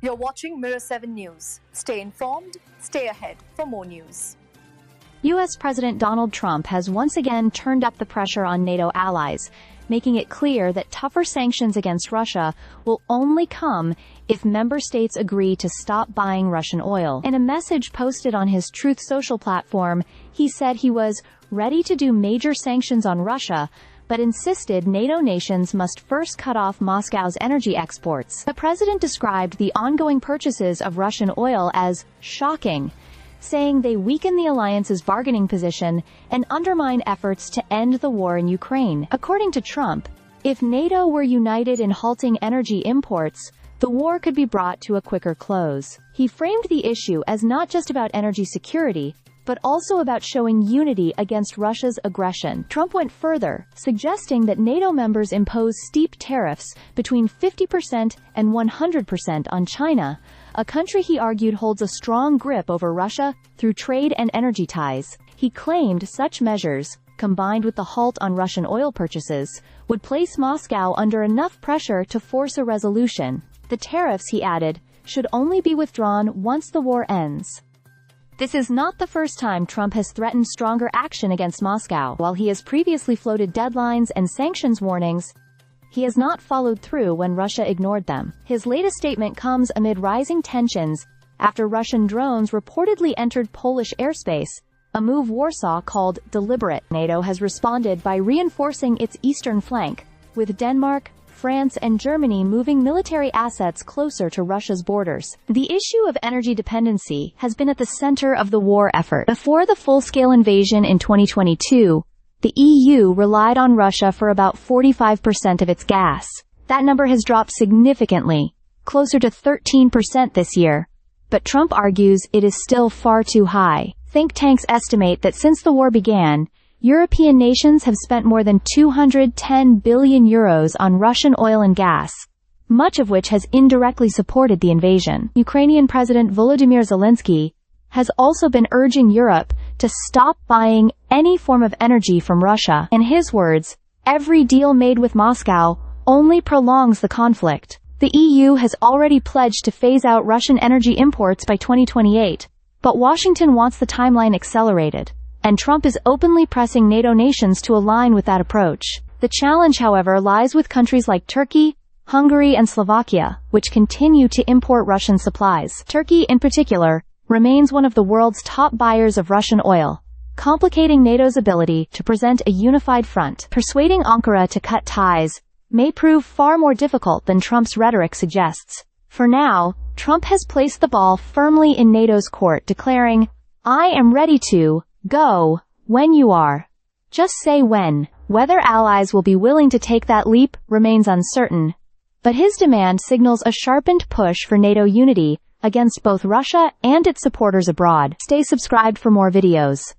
You're watching Mirror 7 News. Stay informed, stay ahead for more news. U.S. President Donald Trump has once again turned up the pressure on NATO allies, making it clear that tougher sanctions against Russia will only come if member states agree to stop buying Russian oil. In a message posted on his Truth Social platform, he said he was ready to do major sanctions on Russia, but insisted NATO nations must first cut off Moscow's energy exports. The president described the ongoing purchases of Russian oil as shocking, saying they weaken the alliance's bargaining position and undermine efforts to end the war in Ukraine. According to Trump, if NATO were united in halting energy imports, the war could be brought to a quicker close. He framed the issue as not just about energy security, but also about showing unity against Russia's aggression. Trump went further, suggesting that NATO members impose steep tariffs between 50% and 100% on China, a country he argued holds a strong grip over Russia through trade and energy ties. He claimed such measures, combined with the halt on Russian oil purchases, would place Moscow under enough pressure to force a resolution. The tariffs, he added, should only be withdrawn once the war ends. This is not the first time Trump has threatened stronger action against Moscow. While he has previously floated deadlines and sanctions warnings, he has not followed through when Russia ignored them. His latest statement comes amid rising tensions after Russian drones reportedly entered Polish airspace, a move Warsaw called deliberate. NATO has responded by reinforcing its eastern flank, with Denmark, France and Germany moving military assets closer to Russia's borders. The issue of energy dependency has been at the center of the war effort. Before the full-scale invasion in 2022, the EU relied on Russia for about 45% of its gas. That number has dropped significantly, closer to 13% this year. But Trump argues it is still far too high. Think tanks estimate that since the war began, European nations have spent more than 210 billion euros on Russian oil and gas, much of which has indirectly supported the invasion. Ukrainian President Volodymyr Zelensky has also been urging Europe to stop buying any form of energy from Russia. In his words, every deal made with Moscow only prolongs the conflict. The EU has already pledged to phase out Russian energy imports by 2028, but Washington wants the timeline accelerated, and Trump is openly pressing NATO nations to align with that approach. The challenge, however, lies with countries like Turkey, Hungary and Slovakia, which continue to import Russian supplies. Turkey, in particular, remains one of the world's top buyers of Russian oil, complicating NATO's ability to present a unified front. Persuading Ankara to cut ties may prove far more difficult than Trump's rhetoric suggests. For now, Trump has placed the ball firmly in NATO's court, declaring, "I am ready to go when you are. Just say when." Whether allies will be willing to take that leap remains uncertain, but his demand signals a sharpened push for NATO unity against both Russia and its supporters abroad. Stay subscribed for more videos.